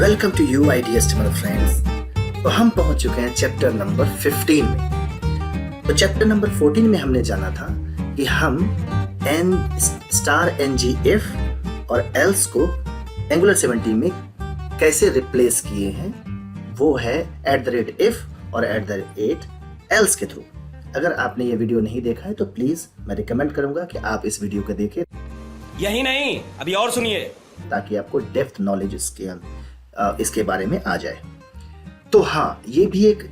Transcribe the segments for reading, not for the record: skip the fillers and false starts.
Welcome to you IDSTML friends. तो हम पहुंच चुके हैं चैप्टर नंबर 15 में। तो चैप्टर नंबर 14 में हमने जाना था कि हम n*ngif और else को एंगुलर 17 में कैसे रिप्लेस किए हैं। वो है @if और @else के थ्रू। अगर आपने ये वीडियो नहीं देखा है तो प्लीज मैं रिकमेंड करूंगा कि आप इस वीडियो को देखें। यही नहीं, अभी और सुनिए, ताकि आपको डेप्थ नॉलेज इसके बारे में आ जाए। तो हाँ, ये भी एक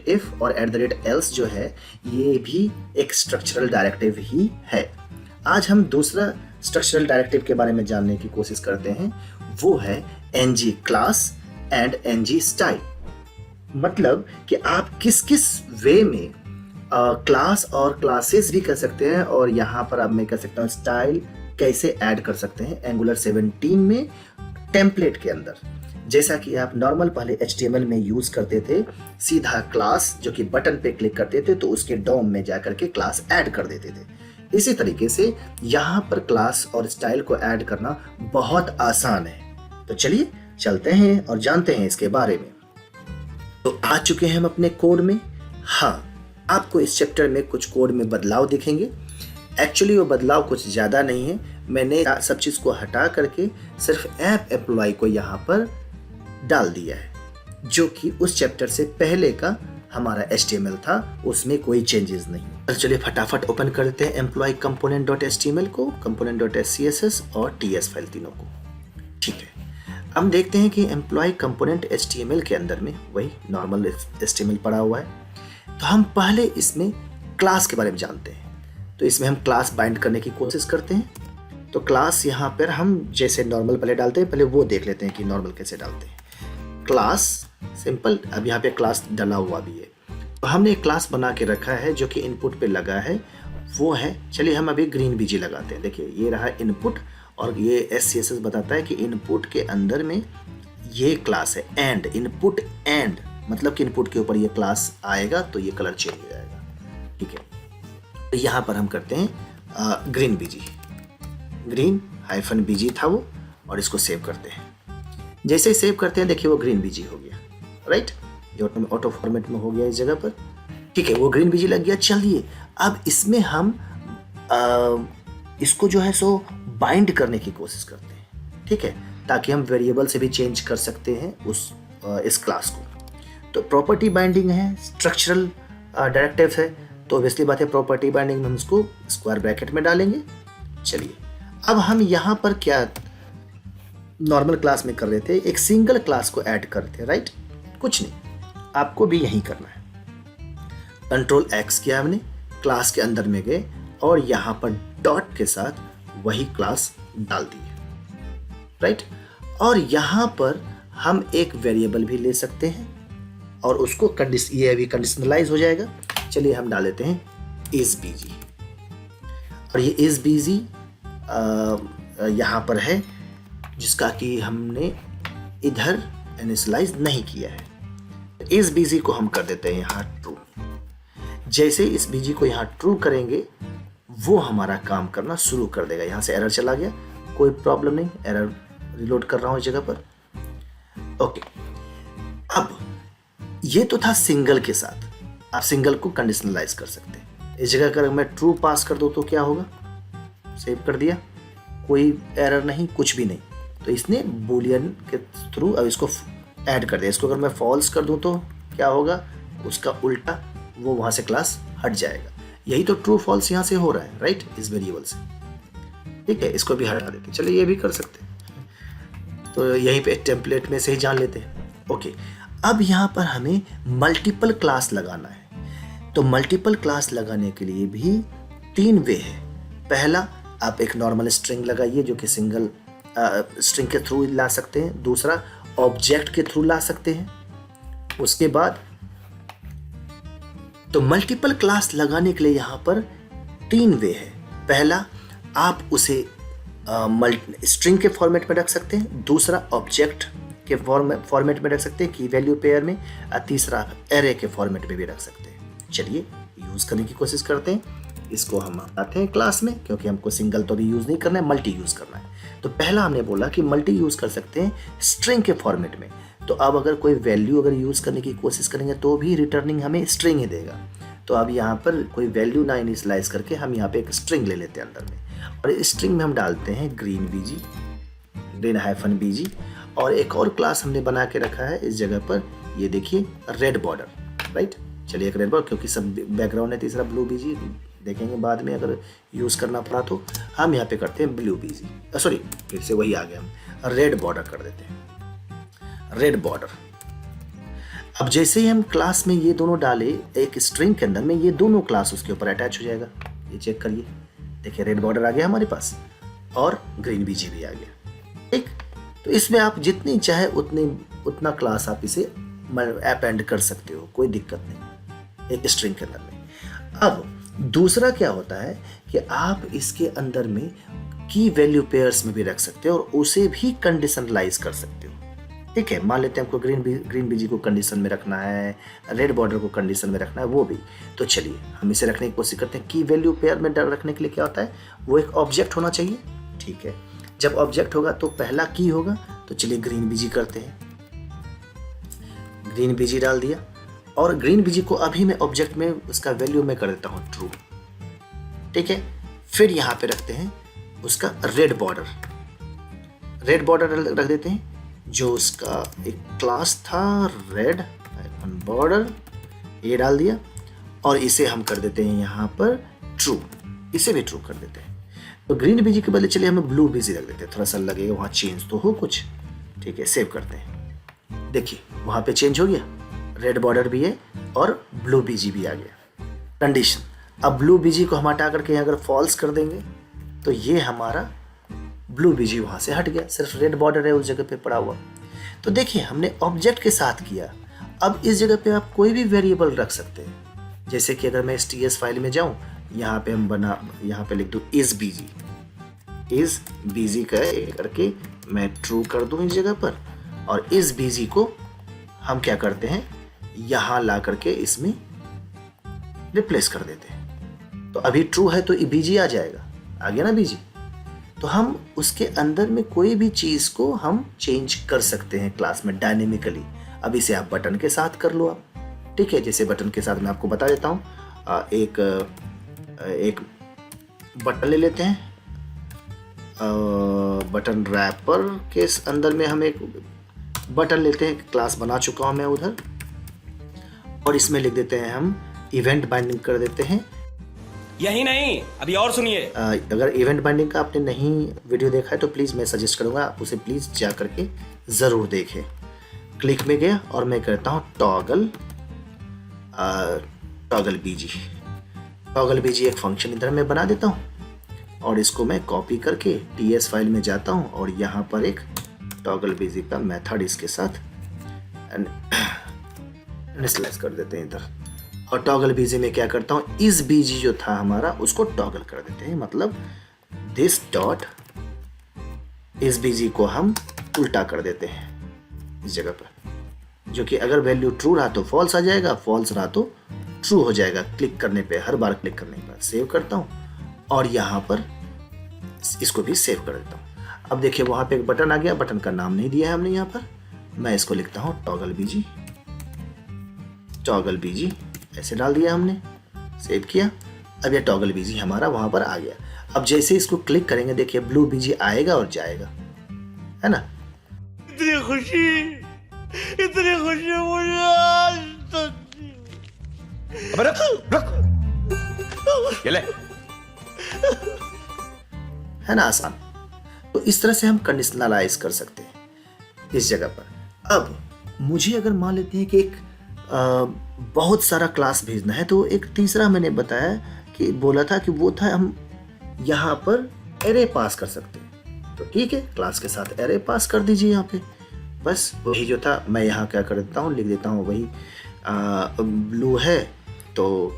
@if और @else जो है, ये भी एक स्ट्रक्चरल डायरेक्टिव ही है। आज हम दूसरा स्ट्रक्चरल डायरेक्टिव के बारे में जानने की कोशिश करते हैं। वो है ng class and ng style। मतलब कि आप किस किस वे में क्लास और क्लासेस भी कर सकते हैं, और यहाँ पर अब मैं कह सकता हूँ स्टाइल कैसे ऐड कर सकते हैं एंगुलर 17 में टेम्पलेट के अंदर। जैसा कि आप नॉर्मल पहले HTML में यूज करते थे, सीधा क्लास जो कि बटन पे क्लिक करते थे तो उसके डॉम में जाकर के क्लास ऐड कर देते थे। इसी तरीके से यहाँ पर क्लास और स्टाइल को ऐड करना बहुत आसान है। तो चलिए चलते हैं और जानते हैं इसके बारे में। तो आ चुके हैं हम अपने कोड में। हाँ, आपको इस चैप्टर में कुछ कोड में बदलाव दिखेंगे। एक्चुअली वो बदलाव कुछ ज़्यादा नहीं है। मैंने सब चीज़ को हटा करके सिर्फ ऐप एम्प्लॉय को यहाँ पर डाल दिया है, जो कि उस चैप्टर से पहले का हमारा HTML था, उसमें कोई चेंजेस नहीं। तो चलिए फटाफट ओपन कर देते हैं एम्प्लॉय component.html को, component.css और TS फाइल तीनों को। ठीक है, हम देखते हैं कि एम्प्लॉय कंपोनेंट HTML के अंदर में वही नॉर्मल HTML पड़ा हुआ है। तो हम पहले इसमें क्लास के बारे में जानते हैं। तो इसमें हम क्लास बाइंड करने की कोशिश करते हैं। तो क्लास यहाँ पर हम जैसे नॉर्मल पहले डालते हैं, पहले वो देख लेते हैं कि नॉर्मल कैसे डालते हैं। क्लास सिंपल, अब यहाँ पे क्लास डाला हुआ भी है। तो हमने एक क्लास बना के रखा है जो कि इनपुट पे लगा है, वो है, चलिए हम अभी ग्रीन BG लगाते हैं। देखिए ये रहा इनपुट, और ये SCSS बताता है कि इनपुट के अंदर में ये क्लास है एंड इनपुट एंड, मतलब कि इनपुट के ऊपर ये क्लास आएगा तो ये कलर चेंज हो जाएगा। ठीक है, तो यहाँ पर हम करते हैं ग्रीन BG, ग्रीन -BG था वो, और इसको सेव करते हैं। जैसे ही सेव करते हैं देखिए वो ग्रीन BG हो गया, राइट, जो ऑटो फॉर्मेट में हो गया इस जगह पर। ठीक है, वो ग्रीन BG लग गया। चलिए अब इसमें हम इसको जो है सो बाइंड करने की कोशिश करते हैं। ठीक है, ताकि हम वेरिएबल से भी चेंज कर सकते हैं इस क्लास को। तो प्रॉपर्टी बाइंडिंग है, स्ट्रक्चरल डायरेक्टिव है, तो ऑब्वियसली बात है प्रॉपर्टी बाइंडिंग में हम इसको स्क्वायर ब्रैकेट में डालेंगे। चलिए अब हम यहाँ पर क्या नॉर्मल क्लास में कर रहे थे, एक सिंगल क्लास को ऐड करते हैं, राइट। कुछ नहीं, आपको भी यही करना है। Ctrl+X किया हमने, क्लास के अंदर में गए और यहाँ पर डॉट के साथ वही क्लास डाल दी, राइट। और यहाँ पर हम एक वेरिएबल भी ले सकते हैं और उसको ये अभी कंडीशनलाइज हो जाएगा। चलिए हम डाल देते हैं isBG, और ये isBG यहाँ पर है जिसका कि हमने इधर इनिशियलाइज नहीं किया है। इस BG को हम कर देते हैं यहाँ ट्रू। जैसे इस BG को यहाँ ट्रू करेंगे वो हमारा काम करना शुरू कर देगा। यहाँ से एरर चला गया, कोई प्रॉब्लम नहीं, एरर रिलोड कर रहा हूँ इस जगह पर। ओके, अब ये तो था सिंगल के साथ, आप सिंगल को कंडीशनलाइज कर सकते हैं। इस जगह अगर मैं ट्रू पास कर दूँ तो क्या होगा, सेव कर दिया, कोई एरर नहीं, कुछ भी नहीं। तो इसने बूलियन के थ्रू अब इसको ऐड कर दिया। इसको अगर मैं फॉल्स कर दूं तो क्या होगा, उसका उल्टा वो वहाँ से क्लास हट जाएगा। यही तो ट्रू फॉल्स यहाँ से हो रहा है, राइट, इस वेरिएबल से। ठीक है, इसको भी हटा देते, चलिए ये भी कर सकते हैं। तो यहीं पे टेम्पलेट में से ही जान लेते हैं। ओके, अब यहाँ पर हमें मल्टीपल क्लास लगाना है। तो मल्टीपल क्लास लगाने के लिए भी 3 वे है। पहला, आप एक नॉर्मल स्ट्रिंग लगाइए जो कि सिंगल स्ट्रिंग के थ्रू ला सकते हैं। दूसरा, ऑब्जेक्ट के थ्रू ला सकते हैं। उसके बाद तो मल्टीपल क्लास लगाने के लिए यहाँ पर 3 वे है। पहला, आप उसे स्ट्रिंग के फॉर्मेट में रख सकते हैं। दूसरा, ऑब्जेक्ट के फॉर्मेट में रख सकते हैं की वैल्यू पेयर में। और तीसरा, एरे के फॉर्मेट में भी रख सकते हैं। चलिए यूज करने की कोशिश करते हैं। इसको हम आते हैं क्लास में, क्योंकि हमको सिंगल तो भी यूज नहीं करना है, मल्टी यूज करना है। तो पहला हमने बोला कि मल्टी यूज़ कर सकते हैं स्ट्रिंग के फॉर्मेट में। तो अब अगर कोई वैल्यू अगर यूज़ करने की कोशिश करेंगे तो भी रिटर्निंग हमें स्ट्रिंग ही देगा। तो अब यहाँ पर कोई वैल्यू ना इनिशियलाइज करके हम यहाँ पे एक स्ट्रिंग ले लेते हैं अंदर में, और इस स्ट्रिंग में हम डालते हैं ग्रीन बीजी, ग्रीन हाइफन बीजी, और एक और क्लास हमने बना के रखा है इस जगह पर, ये देखिए रेड बॉर्डर, राइट। चलिए एक रेड बॉर्डर, क्योंकि सब बैकग्राउंड है, तीसरा ब्लू बीजी देखेंगे बाद में अगर यूज़ करना पड़ा तो। हम यहाँ पे करते हैं ब्लू बीजी, सॉरी फिर से वही आ गया, हम रेड बॉर्डर कर देते हैं, रेड बॉर्डर। अब जैसे ही हम क्लास में ये दोनों डाले एक स्ट्रिंग के अंदर में, ये दोनों क्लास उसके ऊपर अटैच हो जाएगा। ये चेक करिए, देखिए रेड बॉर्डर आ गया हमारे पास और ग्रीन बीजी भी आ गया, ठीक। तो इसमें आप जितनी चाहे उतना क्लास आप इसे अपेंड कर सकते हो, कोई दिक्कत नहीं एक स्ट्रिंग के अंदर में। अब दूसरा क्या होता है कि आप इसके अंदर में की वैल्यू पेयर्स में भी रख सकते हो और उसे भी कंडीशनलाइज कर सकते हो, ठीक है। मान लेते हैं हमको ग्रीन बीजी को कंडीशन में रखना है, रेड बॉर्डर को कंडीशन में रखना है, वो भी। तो चलिए हम इसे रखने की कोशिश करते हैं। की वैल्यू पेयर में रखने के लिए क्या होता है, वो एक ऑब्जेक्ट होना चाहिए, ठीक है। जब ऑब्जेक्ट होगा तो पहला की होगा, तो चलिए ग्रीन बीजी करते हैं, ग्रीन बीजी डाल दिया, और ग्रीन बीजी को अभी मैं ऑब्जेक्ट में उसका वैल्यू में कर देता हूँ ट्रू, ठीक है। फिर यहाँ पे रखते हैं उसका रेड बॉर्डर, रेड बॉर्डर रख देते हैं, जो उसका एक क्लास था रेड बॉर्डर, ये डाल दिया, और इसे हम कर देते हैं यहाँ पर ट्रू, इसे भी ट्रू कर देते हैं। तो ग्रीन बीजी के बदले चलिए हमें ब्लू बीजी रख देते हैं, थोड़ा सा लगेगा वहाँ चेंज तो हो कुछ, ठीक है। सेव करते हैं, देखिए वहाँ पे चेंज हो गया, रेड बॉर्डर भी है और ब्लू बीजी भी आ गया। कंडीशन, अब ब्लू बीजी को हम हटा करके अगर फॉल्स कर देंगे तो ये हमारा ब्लू बीजी वहाँ से हट गया, सिर्फ रेड बॉर्डर है उस जगह पे पड़ा हुआ। तो देखिए हमने ऑब्जेक्ट के साथ किया। अब इस जगह पे आप कोई भी वेरिएबल रख सकते हैं, जैसे कि अगर मैं इस टीएस फाइल में जाऊँ, यहाँ पे यहाँ पे लिख दूँ इज बीजी करके मैं ट्रू कर दूँ इस जगह पर, और इस बीजी को हम क्या करते हैं यहाँ ला करके इसमें रिप्लेस कर देते हैं। तो अभी ट्रू है तो बीजी आ जाएगा, आ गया ना बीजी। तो हम उसके अंदर में कोई भी चीज़ को हम चेंज कर सकते हैं क्लास में डायनेमिकली। अब इसे आप बटन के साथ कर लो आप, ठीक है। जैसे बटन के साथ मैं आपको बता देता हूँ, एक बटन ले लेते हैं, बटन रैपर के अंदर में हम एक बटन लेते हैं, क्लास बना चुका हूँ मैं उधर, और इसमें लिख देते हैं हम इवेंट बाइंडिंग कर देते हैं। यही नहीं, अभी और सुनिए। अगर इवेंट बाइंडिंग का आपने नहीं वीडियो देखा है तो प्लीज़ मैं सजेस्ट करूँगा आप उसे प्लीज़ जा करके ज़रूर देखें। क्लिक में गया और मैं करता हूँ टॉगल बीजी। टॉगल बीजी एक फंक्शन इधर मैं बना देता हूँ, और इसको मैं कॉपी करके टीएस फाइल में जाता हूँ, और यहाँ पर एक टॉगल बीजी का मेथड इसके साथ इनिशियलाइज कर देते हैं इधर। और टॉगल बीजी में क्या करता हूँ, इस बीजी जो था हमारा उसको टॉगल कर देते हैं, मतलब दिस डॉट इस बीजी को हम उल्टा कर देते हैं इस जगह पर, जो कि अगर वैल्यू ट्रू रहा तो फॉल्स आ जाएगा, फॉल्स रहा तो ट्रू हो जाएगा क्लिक करने पे, हर बार क्लिक करने के बाद। सेव करता हूँ और यहाँ पर इसको भी सेव कर देता हूँ। अब देखिए वहाँ पे एक बटन आ गया, बटन का नाम नहीं दिया है हमने यहाँ पर, मैं इसको लिखता हूँ टॉगल बीजी, टॉगल बीजी ऐसे डाल दिया हमने, सेव किया। अब ये टॉगल बीजी हमारा वहाँ पर आ गया। अब जैसे इसको क्लिक करेंगे देखिए ब्लू बीजी आएगा और जाएगा, है ना। इतनी खुशी मुझे आज तक अबे रुक ये ले। है ना आसान। तो इस तरह से हम कंडीशनलाइज कर सकते हैं इस जगह पर। अब मुझे अगर मान लेते हैं कि एक बहुत सारा क्लास भेजना है, तो एक तीसरा मैंने बताया कि बोला था कि वो था हम यहाँ पर एरे पास कर सकते हैं। तो ठीक है, क्लास के साथ एरे पास कर दीजिए यहाँ पे, बस वही जो था। मैं यहाँ क्या कर देता हूँ, लिख देता हूँ वही ब्लू है तो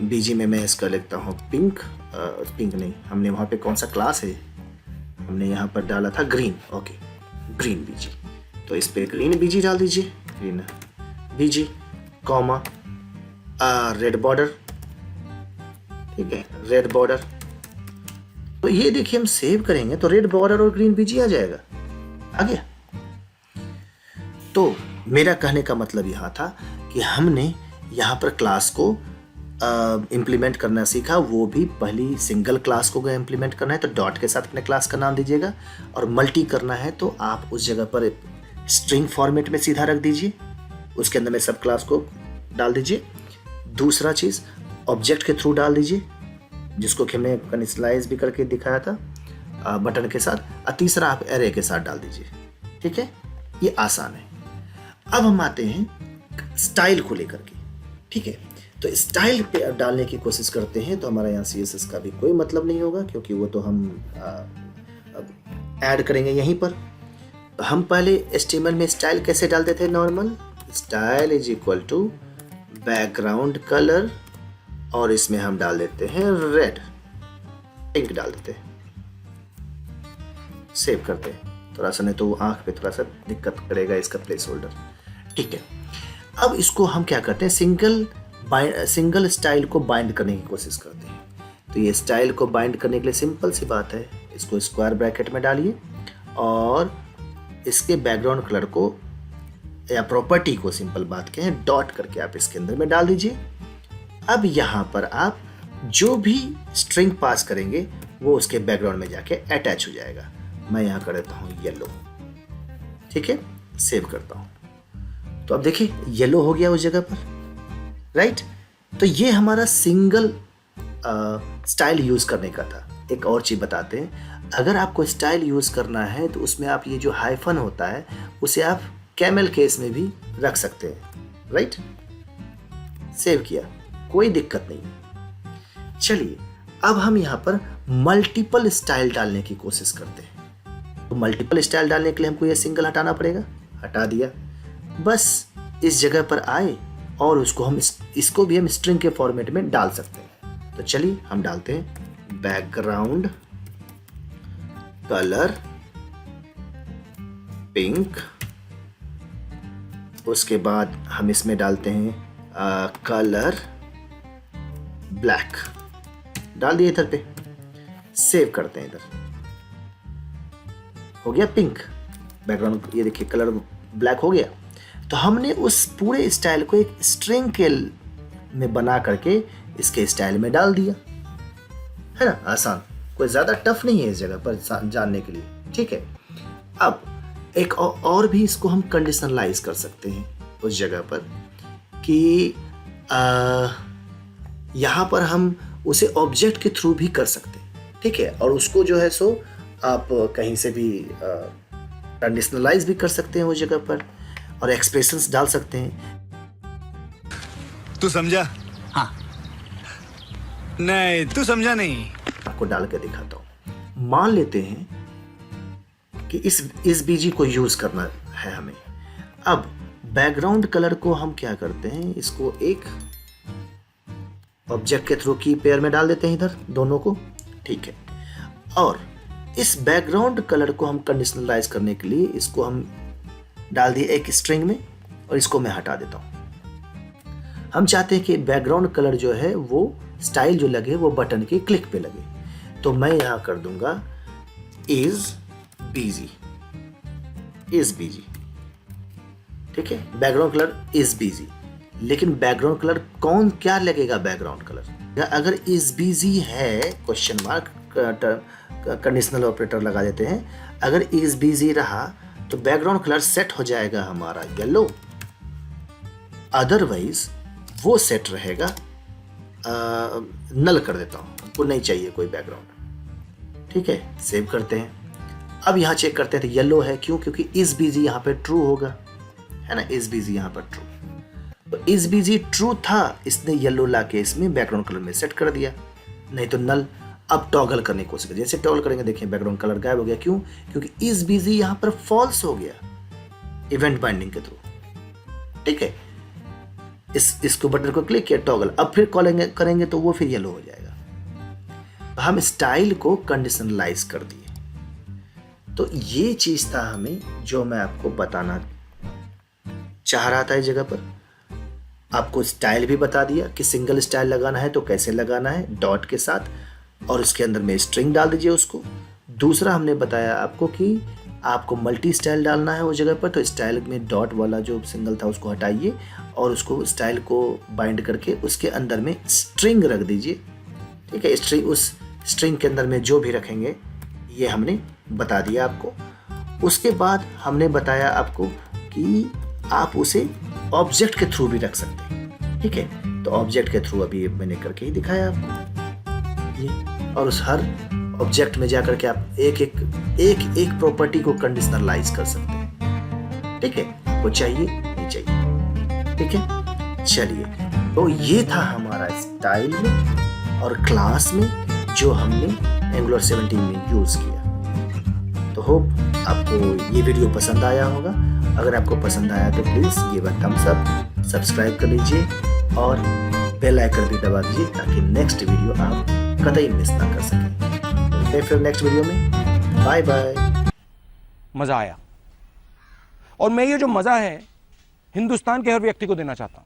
बीजी में मैं इसका लिखता हूँ पिंक, पिंक नहीं, हमने वहाँ पे कौन सा क्लास है, हमने यहाँ पर डाला था ग्रीन, ओके ग्रीन बीजी, तो इस पे ग्रीन बीजी डाल दीजिए, ग्रीन बीजी कॉमा रेड बॉर्डर, ठीक है रेड बॉर्डर, तो ये देखिए हम सेव करेंगे तो रेड बॉर्डर और ग्रीन बीजी आ जाएगा, आ गया। तो मेरा कहने का मतलब यहाँ था कि हमने यहाँ पर क्लास को इम्प्लीमेंट करना सीखा, वो भी पहली सिंगल क्लास को अगर इम्प्लीमेंट करना है तो डॉट के साथ अपने क्लास का नाम दीजिएगा, और मल्टी करना है तो आप उस जगह पर स्ट्रिंग फॉर्मेट में सीधा रख दीजिए, उसके अंदर में सब क्लास को डाल दीजिए। दूसरा चीज़ ऑब्जेक्ट के थ्रू डाल दीजिए, जिसको कि हमने कनिस्लाइज भी करके दिखाया था बटन के साथ, और तीसरा आप एरे के साथ डाल दीजिए। ठीक है, ये आसान है। अब हम आते हैं स्टाइल को लेकर के। ठीक है, तो स्टाइल पे अब डालने की कोशिश करते हैं तो हमारा यहाँ CSS का भी कोई मतलब नहीं होगा, क्योंकि वो तो हम ऐड करेंगे यहीं पर। हम पहले HTML में स्टाइल कैसे डालते थे? Normal style is equal to background colour, और इसमें हम डाल देते हैं रेड, पिंक डाल देते हैं, सेव करते हैं। थोड़ा सा नहीं तो आंख पे थोड़ा सा दिक्कत करेगा इसका प्लेस होल्डर। ठीक है, अब इसको हम क्या करते हैं, सिंगल स्टाइल को बाइंड करने की कोशिश करते हैं। तो ये स्टाइल को बाइंड करने के लिए सिंपल सी बात है, इसको स्क्वायर ब्रैकेट में डालिए और इसके बैकग्राउंड कलर को या प्रॉपर्टी को सिंपल बात कहें डॉट करके आप इसके अंदर में डाल दीजिए। अब यहाँ पर आप जो भी स्ट्रिंग पास करेंगे वो उसके बैकग्राउंड में जाके अटैच हो जाएगा। मैं यहाँ कर देता हूँ येलो। ठीक है, सेव करता हूँ तो अब देखिए येलो हो गया उस जगह पर, राइट। तो ये हमारा सिंगल स्टाइल यूज करने का था। एक और चीज बताते हैं, अगर आपको स्टाइल यूज करना है तो उसमें आप ये जो हाइफन होता है उसे आप कैमल केस में भी रख सकते हैं, राइट। सेव किया, कोई दिक्कत नहीं। चलिए अब हम यहाँ पर मल्टीपल स्टाइल डालने की कोशिश करते हैं। तो मल्टीपल स्टाइल डालने के लिए हमको ये सिंगल हटाना पड़ेगा, हटा दिया। बस इस जगह पर आए और इसको भी हम स्ट्रिंग के फॉर्मेट में डाल सकते हैं। तो चलिए हम डालते हैं बैकग्राउंड कलर पिंक, उसके बाद हम इसमें डालते हैं कलर ब्लैक, डाल दिए इधर पे, सेव करते हैं। इधर हो गया पिंक बैकग्राउंड, ये देखिए कलर ब्लैक हो गया। तो हमने उस पूरे स्टाइल को एक स्ट्रिंग के में बना करके इसके स्टाइल में डाल दिया, है ना। आसान, कोई ज़्यादा टफ नहीं है इस जगह पर जानने के लिए। ठीक है, अब एक और भी इसको हम कंडीशनलाइज कर सकते हैं उस जगह पर कि यहाँ पर हम उसे ऑब्जेक्ट के थ्रू भी कर सकते हैं। ठीक है, और उसको जो है सो आप कहीं से भी कंडीशनलाइज भी कर सकते हैं उस जगह पर, और एक्सप्रेशंस डाल सकते हैं। तू समझा? हाँ। नहीं, तू समझा नहीं। आपको डाल के दिखाता हूँ। मान लेते हैं कि इस बीजी को यूज करना है हमें। अब बैकग्राउंड कलर को हम क्या करते हैं, इसको एक ऑब्जेक्ट के थ्रू की पेयर में डाल देते हैं इधर दोनों को। ठीक है, और इस बैकग्राउंड कलर को हम कंडीशनलाइज करने के लिए इसको हम डाल दिए एक स्ट्रिंग में, और इसको मैं हटा देता हूं। हम चाहते हैं कि बैकग्राउंड कलर जो है वो स्टाइल जो लगे वो बटन के क्लिक पे लगे। तो मैं यहां कर दूंगा इज बिजी, इज बिजी। ठीक है, बैकग्राउंड कलर इज बिजी, लेकिन बैकग्राउंड कलर क्या लगेगा बैकग्राउंड कलर? अगर इज बिजी है क्वेश्चन मार्क कंडीशनल ऑपरेटर लगा देते हैं। अगर इज बिजी रहा तो बैकग्राउंड कलर सेट हो जाएगा हमारा येलो, अदरवाइज वो सेट रहेगा नल कर देता हूँ, हमको नहीं चाहिए कोई बैकग्राउंड। ठीक है, सेव करते हैं। अब यहाँ चेक करते हैं तो येलो है, क्यों? क्योंकि इज बिजी यहाँ पे ट्रू होगा, है ना। इज बिजी यहाँ पर ट्रू, तो इज बिजी ट्रू था, इसने येलो ला के इसमें बैकग्राउंड कलर में सेट कर दिया, नहीं तो नल। अब टॉगल करने की कोशिश करें, जैसे टॉगल करेंगे देखिए बैकग्राउंड कलर गायब हो गया। क्यों? क्योंकि इज बिजी यहाँ पर फॉल्स हो गया इवेंट बाइंडिंग के थ्रू। ठीक है, इसको बटन को क्लिक किया, टॉगल। अब फिर करेंगे तो वो फिर येलो हो जाएगा। हम स्टाइल को कंडीशनलाइज कर दिए। तो ये चीज था हमें जो मैं आपको बताना चाह रहा था इस जगह पर। आपको स्टाइल भी बता दिया कि सिंगल स्टाइल लगाना है तो कैसे लगाना है, डॉट के साथ, और उसके अंदर में स्ट्रिंग डाल दीजिए उसको। दूसरा हमने बताया आपको कि आपको मल्टी स्टाइल डालना है उस जगह पर, तो स्टाइल में डॉट वाला जो सिंगल था उसको हटाइए और उसको स्टाइल को बाइंड करके उसके अंदर में स्ट्रिंग रख दीजिए। ठीक है, स्ट्रिंग, उस स्ट्रिंग के अंदर में जो भी रखेंगे ये हमने बता दिया आपको। उसके बाद हमने बताया आपको कि आप उसे ऑब्जेक्ट के थ्रू भी रख सकते हैं। ठीक है, तो ऑब्जेक्ट के थ्रू अभी मैंने करके ही दिखाया आपको ये, और उस हर ऑब्जेक्ट में जाकर के आप एक प्रॉपर्टी को कंडीशनलाइज कर सकते हैं। ठीक है, आपको चाहिए नहीं चाहिए। ठीक है, चलिए, तो ये था हमारा स्टाइल में और क्लास में जो हमने एंगुलर 17 में यूज किया। तो होप आपको ये वीडियो पसंद आया होगा। अगर आपको पसंद आया तो please give a thumbs up, subscribe कर लीजिए और बेल आइकन भी दबा दीजिए ताकि नेक्स्ट वीडियो आप कतई मिस ना कर सकें। मिलते हैं फिर नेक्स्ट वीडियो में। Bye bye. मजा आया, और मैं ये जो मजा है हिंदुस्तान के हर व्यक्ति को देना चाहता हूं।